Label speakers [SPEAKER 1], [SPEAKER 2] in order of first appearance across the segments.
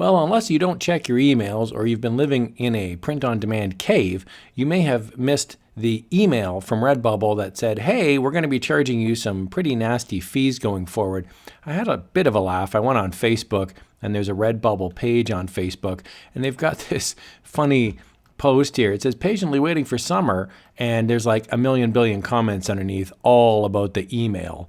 [SPEAKER 1] Well, unless you don't check your emails or you've been living in a print-on-demand cave, you may have missed the email from Redbubble that said, hey, we're going to be charging you some pretty nasty fees going forward. I had a bit of a laugh. I went on Facebook, and there's a Redbubble page on Facebook, and they've got this funny post here. It says, patiently waiting for summer, and there's like a million billion comments underneath all about the email.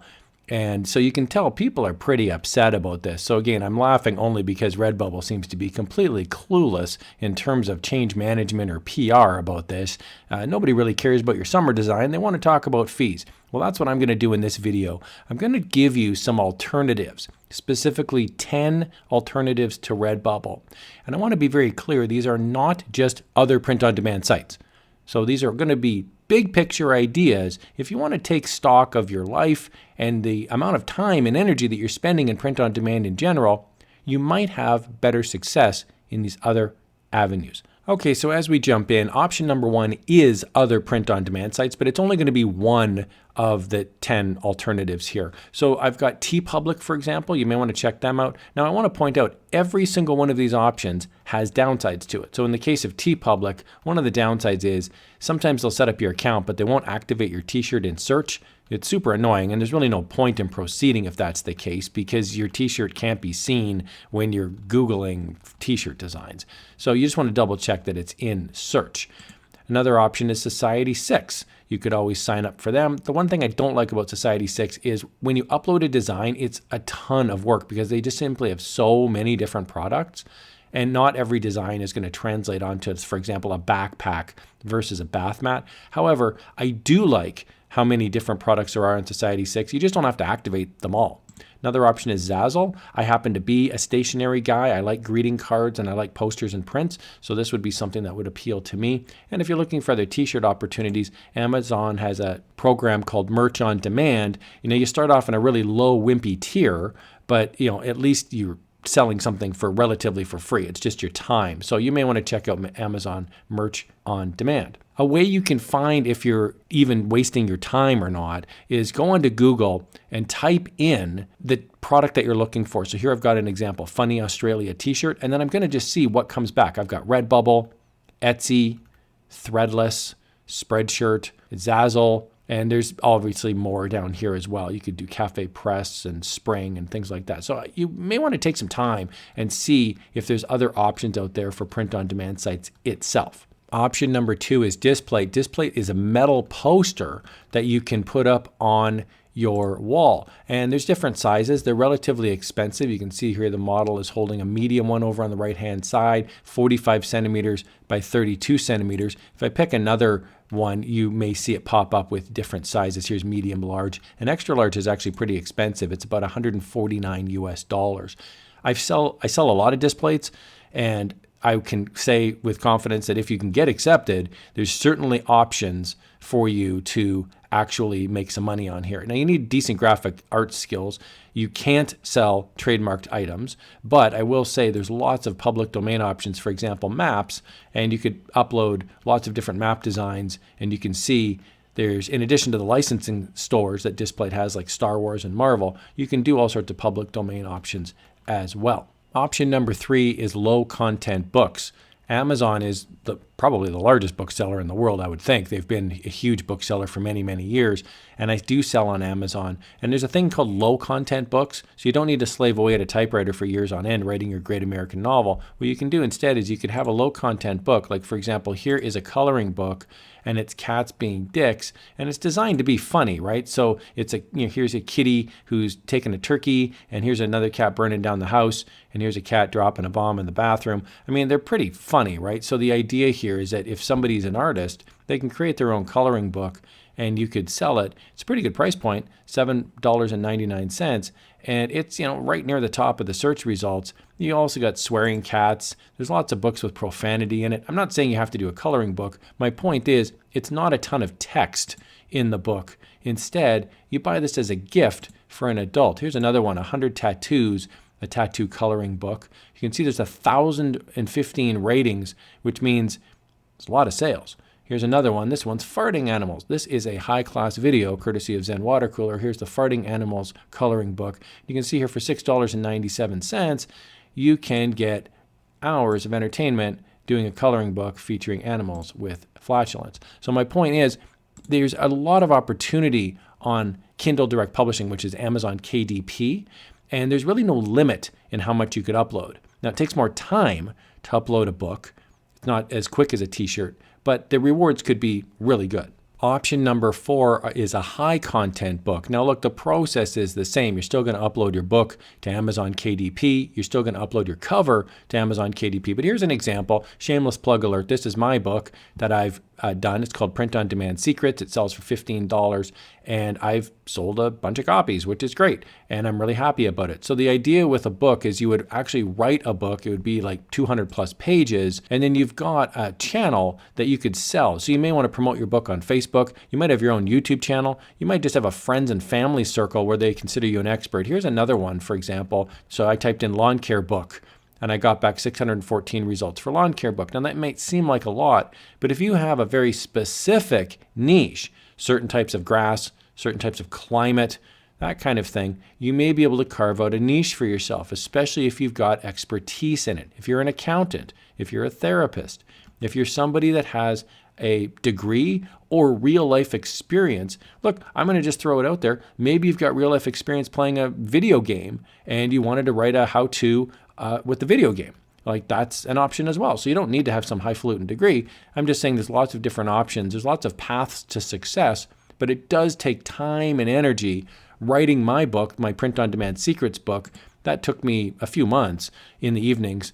[SPEAKER 1] And so you can tell people are pretty upset about this. So again, I'm laughing only because Redbubble seems to be completely clueless in terms of change management or PR about this. Nobody really cares about your summer design. They want to talk about fees. Well, that's what I'm going to do in this video. I'm going to give you some alternatives, specifically 10 alternatives to Redbubble. And I want to be very clear, these are not just other print-on-demand sites. So these are going to be big picture ideas. If you want to take stock of your life and the amount of time and energy that you're spending in print on demand in general, you might have better success in these other avenues. Okay, so as we jump in, option number one is other print on demand sites, but it's only going to be one of the 10 alternatives here. So I've got TeePublic, for example. You may want to check them out. Now I want to point out every single one of these options has downsides to it. So in the case of TeePublic, one of the downsides is sometimes they'll set up your account, but they won't activate your t-shirt in search. It's super annoying, and there's really no point in proceeding if that's the case because your t-shirt can't be seen when you're Googling t-shirt designs. So you just want to double check that it's in search. Another option is Society6. You could always sign up for them. The one thing I don't like about Society6 is when you upload a design, it's a ton of work because they just simply have so many different products. And not every design is going to translate onto, for example, a backpack versus a bath mat. However, I do like how many different products there are in Society6. You just don't have to activate them all. Another option is Zazzle. I happen to be a stationery guy. I like greeting cards and I like posters and prints. So this would be something that would appeal to me. And if you're looking for other t-shirt opportunities, Amazon has a program called Merch on Demand. You start off in a really low wimpy tier, but at least you're selling something for free. It's just your time. So you may want to check out Amazon Merch on Demand. A way you can find if you're even wasting your time or not is go onto Google and type in the product that you're looking for. So here I've got an example, Funny Australia t-shirt, and then I'm going to just see what comes back. I've got Redbubble, Etsy, Threadless, Spreadshirt, Zazzle, and there's obviously more down here as well. You could do Cafe Press and Spring and things like that. So you may want to take some time and see if there's other options out there for print-on-demand sites itself. Option number two is Displate. Displate is a metal poster that you can put up on your wall. And there's different sizes. They're relatively expensive. You can see here the model is holding a medium one over on the right-hand side, 45 centimeters by 32 centimeters. If I pick another one, you may see it pop up with different sizes. Here's medium, large, and extra large is actually pretty expensive. It's about $149 US. I sell a lot of Displates, and I can say with confidence that if you can get accepted, there's certainly options for you to actually make some money on here. Now you need decent graphic art skills. You can't sell trademarked items, but I will say there's lots of public domain options, for example, maps, and you could upload lots of different map designs, and you can see there's, in addition to the licensing stores that Displate has like Star Wars and Marvel, you can do all sorts of public domain options as well. Option number three is low content books. Amazon is probably the largest bookseller in the world, I would think. They've been a huge bookseller for many, many years, and I do sell on Amazon. And there's a thing called low content books, so you don't need to slave away at a typewriter for years on end writing your great American novel. What you can do instead is you could have a low content book, like for example, here is a coloring book, and it's cats being dicks, and it's designed to be funny, right? So it's here's a kitty who's taking a turkey, and here's another cat burning down the house, and here's a cat dropping a bomb in the bathroom. I mean, they're pretty funny, right? So the idea here is that if somebody's an artist, they can create their own coloring book, and you could sell it. It's a pretty good price point, $7.99, and it's right near the top of the search results. You also got swearing cats. There's lots of books with profanity in it. I'm not saying you have to do a coloring book. My point is, it's not a ton of text in the book. Instead, you buy this as a gift for an adult. Here's another one, 100 Tattoos, a tattoo coloring book. You can see there's 1,015 ratings, which means it's a lot of sales. Here's another one. This one's Farting Animals. This is a high-class video courtesy of Zen Watercooler. Here's the Farting Animals coloring book. You can see here for $6.97, you can get hours of entertainment doing a coloring book featuring animals with flatulence. So my point is, there's a lot of opportunity on Kindle Direct Publishing, which is Amazon KDP, and there's really no limit in how much you could upload. Now, it takes more time to upload a book. It's not as quick as a t-shirt, but the rewards could be really good. Option number 4 is a high content book. Now look, the process is the same. You're still going to upload your book to Amazon KDP. You're still going to upload your cover to Amazon KDP. But here's an example, shameless plug alert. This is my book that I've done. It's called Print on Demand Secrets. It sells for $15 and I've sold a bunch of copies, which is great. And I'm really happy about it. So the idea with a book is you would actually write a book. It would be like 200 plus pages. And then you've got a channel that you could sell. So you may want to promote your book on Facebook. You might have your own YouTube channel. You might just have a friends and family circle where they consider you an expert. Here's another one, for example. So I typed in lawn care book, and I got back 614 results for lawn care book. Now that might seem like a lot, but if you have a very specific niche, certain types of grass, certain types of climate, that kind of thing, you may be able to carve out a niche for yourself, especially if you've got expertise in it. If you're an accountant, if you're a therapist, if you're somebody that has a degree or real life experience. Look, I'm going to just throw it out there. Maybe you've got real life experience playing a video game and you wanted to write a how-to with the video game. Like, that's an option as well. So you don't need to have some highfalutin degree. I'm just saying there's lots of different options. There's lots of paths to success, but it does take time and energy. Writing my book, my Print on Demand Secrets book, that took me a few months in the evenings,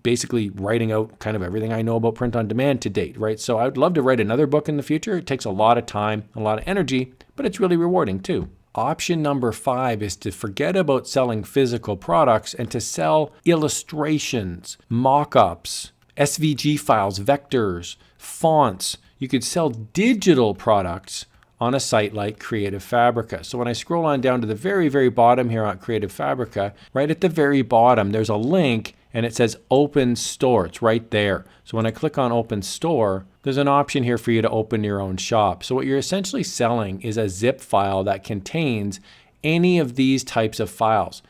[SPEAKER 1] basically writing out kind of everything I know about print on demand to date, right? So I would love to write another book in the future. It takes a lot of time, a lot of energy, but it's really rewarding too. Option number 5 is to forget about selling physical products and to sell illustrations, mock-ups, SVG files, vectors, fonts. You could sell digital products on a site like Creative Fabrica. So when I scroll on down to the very, very bottom here on Creative Fabrica, right at the very bottom, there's a link and it says Open Store. It's right there. So when I click on Open Store, there's an option here for you to open your own shop. So what you're essentially selling is a zip file that contains any of these types of files.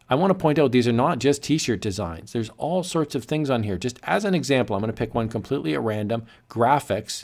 [SPEAKER 1] I want to point out these are not just t-shirt designs. There's all sorts of things on here. Just as an example, I'm going to pick one completely at random, graphics,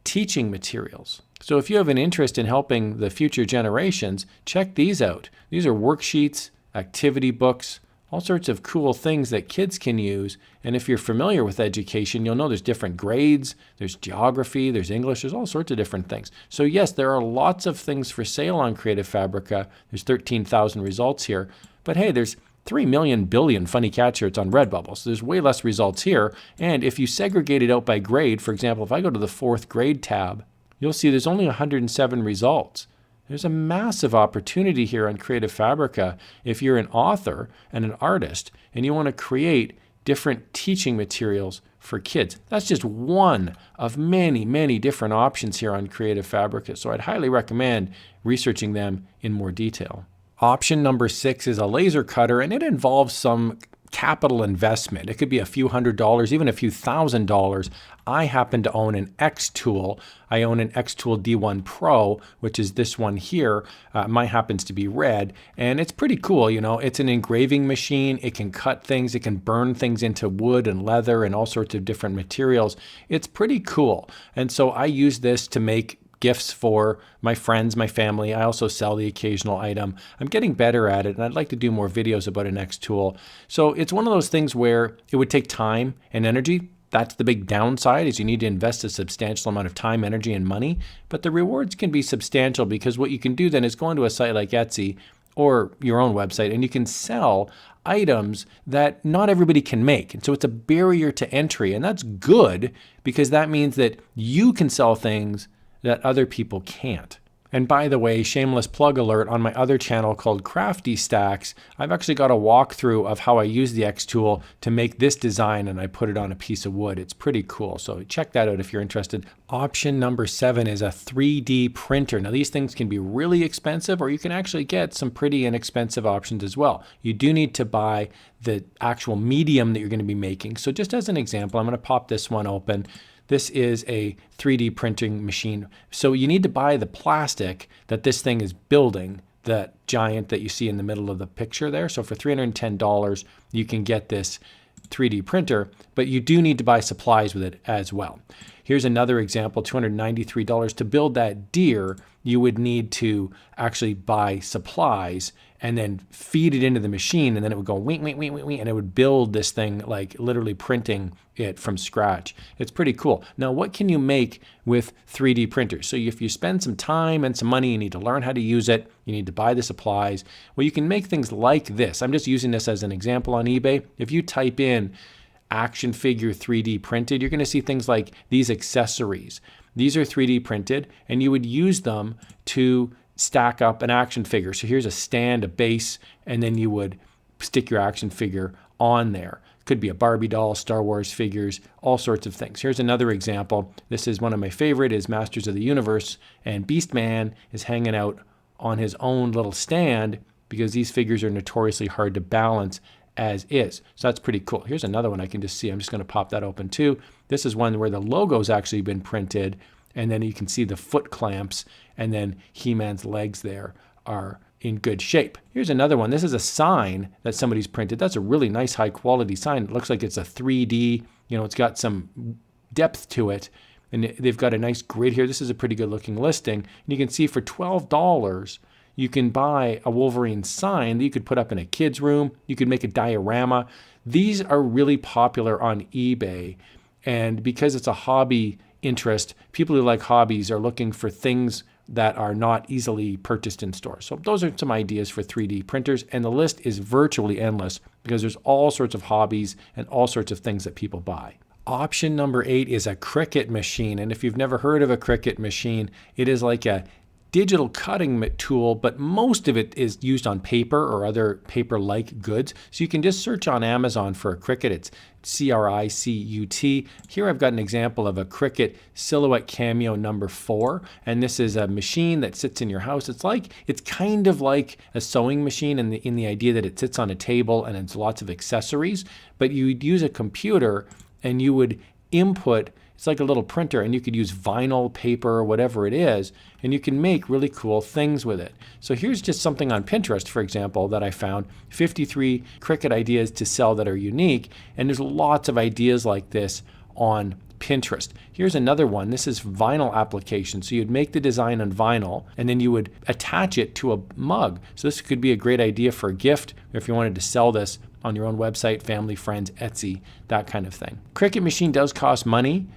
[SPEAKER 1] teaching materials. So if you have an interest in helping the future generations, check these out. These are worksheets, activity books, all sorts of cool things that kids can use. And if you're familiar with education, you'll know there's different grades, there's geography, there's English, there's all sorts of different things. So yes, there are lots of things for sale on Creative Fabrica. There's 13,000 results here. But hey, there's 3 million billion funny cat shirts on Redbubble. So there's way less results here. And if you segregate it out by grade, for example, if I go to the 4th grade tab, you'll see there's only 107 results. There's a massive opportunity here on Creative Fabrica if you're an author and an artist and you want to create different teaching materials for kids. That's just one of many, many different options here on Creative Fabrica. So I'd highly recommend researching them in more detail. Option number 6 is a laser cutter, and it involves some capital investment. It could be a few $100s, even a few $1,000s. I happen to own an X tool. I own an X Tool D1 Pro, which is this one here. Mine happens to be red, and it's pretty cool. It's an engraving machine. It can cut things. It can burn things into wood and leather and all sorts of different materials. It's pretty cool. And so I use this to make gifts for my friends, my family. I also sell the occasional item. I'm getting better at it, and I'd like to do more videos about an X tool. So it's one of those things where it would take time and energy. That's the big downside, is you need to invest a substantial amount of time, energy, and money. But the rewards can be substantial, because what you can do then is go into a site like Etsy or your own website, and you can sell items that not everybody can make. And so it's a barrier to entry, and that's good, because that means that you can sell things that other people can't. And by the way, shameless plug alert, on my other channel called Crafty Stacks, I've actually got a walkthrough of how I use the X tool to make this design, and I put it on a piece of wood. It's pretty cool. So check that out if you're interested. Option number 7 is a 3D printer. Now these things can be really expensive, or you can actually get some pretty inexpensive options as well. You do need to buy the actual medium that you're going to be making. So just as an example, I'm going to pop this one open. This is a 3D printing machine. So you need to buy the plastic that this thing is building, that giant that you see in the middle of the picture there. So for $310, you can get this 3D printer, but you do need to buy supplies with it as well. Here's another example, $293. To build that deer, you would need to actually buy supplies and then feed it into the machine, and then it would go wink, wink, wink, wink, wink, and it would build this thing, like literally printing it from scratch. It's pretty cool. Now, what can you make with 3D printers? So if you spend some time and some money, you need to learn how to use it, you need to buy the supplies. Well, you can make things like this. I'm just using this as an example on eBay. If you type in action figure 3D printed, you're going to see things like these accessories. These are 3D printed, and you would use them to stack up an action figure. So here's a stand, a base, and then you would stick your action figure on there. Could be a Barbie doll, Star Wars figures, all sorts of things. Here's another example. This is one of my favorite, is Masters of the Universe, and Beastman is hanging out on his own little stand because these figures are notoriously hard to balance as is. So that's pretty cool. Here's another one I can just see. I'm just going to pop that open too. This is one where the logo's actually been printed, and then you can see the foot clamps, and then He-Man's legs there are in good shape. Here's another one. This is a sign that somebody's printed. That's a really nice high quality sign. It looks like it's a 3D, it's got some depth to it, and they've got a nice grid here. This is a pretty good looking listing. And you can see for $12, you can buy a Wolverine sign that you could put up in a kid's room. You could make a diorama. These are really popular on eBay. And because it's a hobby interest, people who like hobbies are looking for things that are not easily purchased in stores. So those are some ideas for 3D printers. And the list is virtually endless because there's all sorts of hobbies and all sorts of things that people buy. Option number 8 is a Cricut machine. And if you've never heard of a Cricut machine, it is like a digital cutting tool, but most of it is used on paper or other paper-like goods. So you can just search on Amazon for a Cricut. It's C-R-I-C-U-T. Here I've got an example of a Cricut Silhouette Cameo number 4, and this is a machine that sits in your house. It's kind of like a sewing machine in the idea that it sits on a table and it's lots of accessories, but you'd use a computer and you would input. It's like a little printer, and you could use vinyl, paper, whatever it is, and you can make really cool things with it. So here's just something on Pinterest, for example, that I found. 53 Cricut ideas to sell that are unique, and there's lots of ideas like this on Pinterest. Here's another one. This is vinyl application. So you'd make the design on vinyl, and then you would attach it to a mug. So this could be a great idea for a gift, or if you wanted to sell this on your own website, family, friends, Etsy, that kind of thing. Cricut Machine does cost money.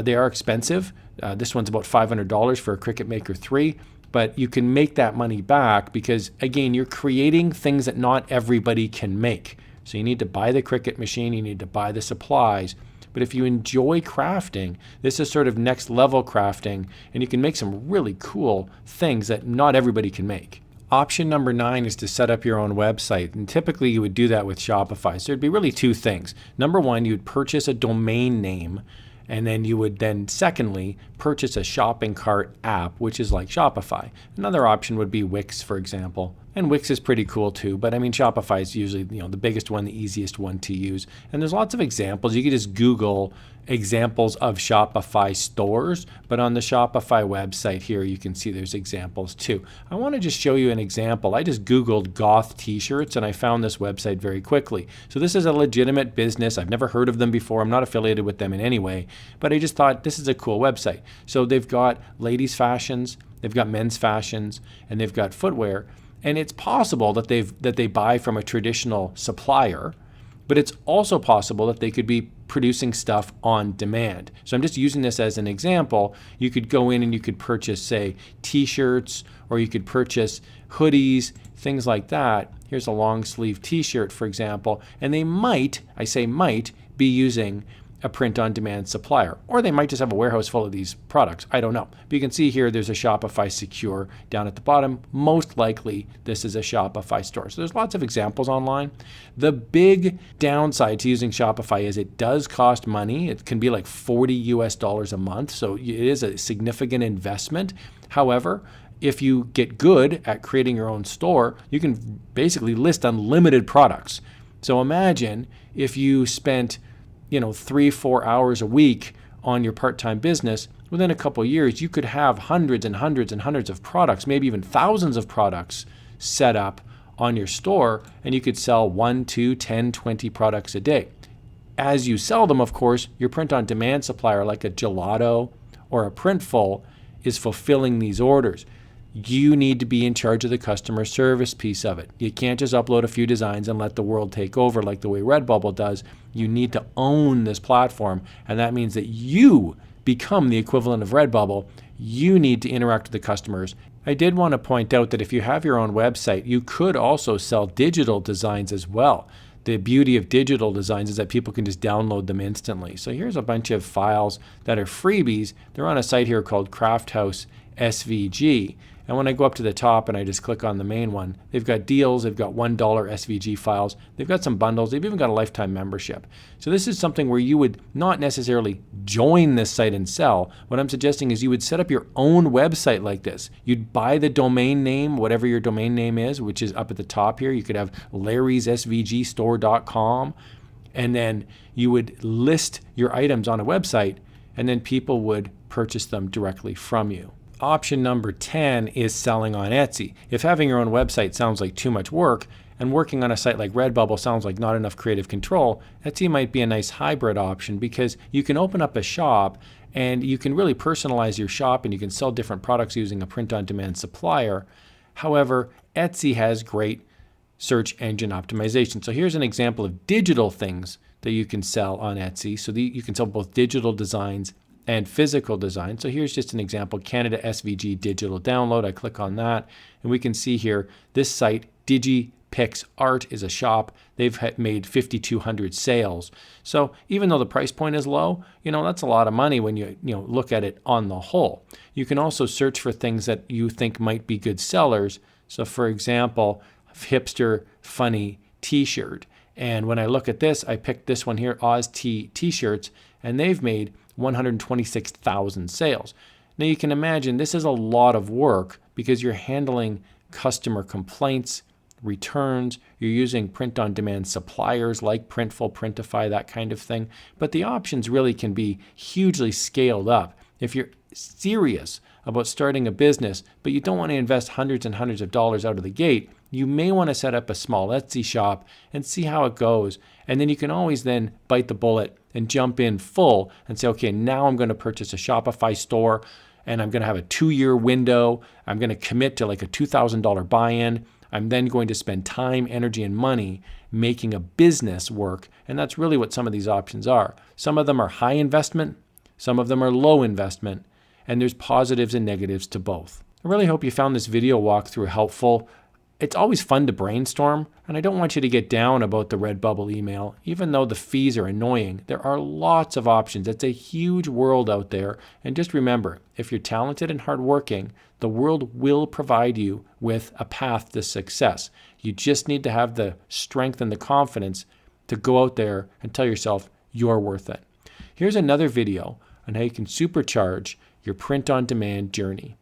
[SPEAKER 1] They are expensive. This one's about $500 for a Cricut Maker 3, but you can make that money back because, again, you're creating things that not everybody can make. So you need to buy the Cricut machine, you need to buy the supplies. But if you enjoy crafting, this is sort of next level crafting, and you can make some really cool things that not everybody can make. Option number 9 is to set up your own website, and typically you would do that with Shopify. So it'd be really 2 things. Number 1, you'd purchase a domain name, and then you would then, secondly, purchase a shopping cart app, which is like Shopify. Another option would be Wix, for example. And Wix is pretty cool too, but I mean, Shopify is usually the biggest one, the easiest one to use. And there's lots of examples. You can just Google examples of Shopify stores, but on the Shopify website here, you can see there's examples too. I want to just show you an example. I just Googled goth t-shirts and I found this website very quickly. So this is a legitimate business. I've never heard of them before. I'm not affiliated with them in any way, but I just thought this is a cool website. So they've got ladies' fashions, they've got men's fashions, and they've got footwear. And it's possible that they buy from a traditional supplier, but it's also possible that they could be producing stuff on demand. So I'm just using this as an example. You could go in and you could purchase, say, t-shirts, or you could purchase hoodies, things like that. Here's a long sleeve t-shirt, for example, and they might, I say might, be using a print-on-demand supplier, or they might just have a warehouse full of these products. I don't know. But you can see here there's a Shopify Secure down at the bottom. Most likely this is a Shopify store. So there's lots of examples online. The big downside to using Shopify is it does cost money. It can be like $40 a month, so it is a significant investment. However, if you get good at creating your own store, you can basically list unlimited products. So imagine if you spent 3-4 hours a week on your part-time business, within a couple of years, you could have hundreds and hundreds and hundreds of products, maybe even thousands of products set up on your store, and you could sell 1, 2, 10, 20 products a day. as you sell them, of course, your print-on-demand supplier like a Gelato or a Printful is fulfilling these orders. You need to be in charge of the customer service piece of it. You can't just upload a few designs and let the world take over like the way Redbubble does. You need to own this platform, and that means that you become the equivalent of Redbubble. You need to interact with the customers. I did want to point out that if you have your own website, you could also sell digital designs as well. The beauty of digital designs is that people can just download them instantly. So here's a bunch of files that are freebies. They're on a site here called Craft House SVG. And when I go up to the top and I just click on the main one, they've got deals, they've got $1 SVG files, they've got some bundles, they've even got a lifetime membership. So this is something where you would not necessarily join this site and sell. What I'm suggesting is you would set up your own website like this. You'd buy the domain name, whatever your domain name is, which is up at the top here. You could have larrysSVGstore.com, and then you would list your items on a website, and then people would purchase them directly from you. Option number 10 is selling on Etsy. If having your own website sounds like too much work and working on a site like Redbubble sounds like not enough creative control, Etsy might be a nice hybrid option because you can open up a shop and you can really personalize your shop and you can sell different products using a print-on-demand supplier. However, Etsy has great search engine optimization. So here's an example of digital things that you can sell on Etsy. So you can sell both digital designs and physical design. So here's just an example, Canada SVG digital download. I click on that and we can see here, this site, DigiPix Art, is a shop. They've made 5,200 sales. So even though the price point is low, that's a lot of money when you look at it on the whole. You can also search for things that you think might be good sellers. So for example, hipster funny t-shirt. And when I look at this, I picked this one here, Oz t-shirts, and they've made 126,000 sales. Now you can imagine this is a lot of work because you're handling customer complaints, returns, you're using print-on-demand suppliers like Printful, Printify, that kind of thing. But the options really can be hugely scaled up. If you're serious about starting a business, but you don't want to invest hundreds and hundreds of dollars out of the gate, you may want to set up a small Etsy shop and see how it goes. And then you can always then bite the bullet and jump in full and say, okay, now I'm going to purchase a Shopify store and I'm going to have a 2-year window. I'm going to commit to like a $2,000 buy-in. I'm then going to spend time, energy, and money making a business work. And that's really what some of these options are. Some of them are high investment, some of them are low investment, and there's positives and negatives to both. I really hope you found this video walkthrough helpful. It's always fun to brainstorm, and I don't want you to get down about the Redbubble email. Even though the fees are annoying, there are lots of options. It's a huge world out there. And just remember, if you're talented and hardworking, the world will provide you with a path to success. You just need to have the strength and the confidence to go out there and tell yourself you're worth it. Here's another video on how you can supercharge your print-on-demand journey.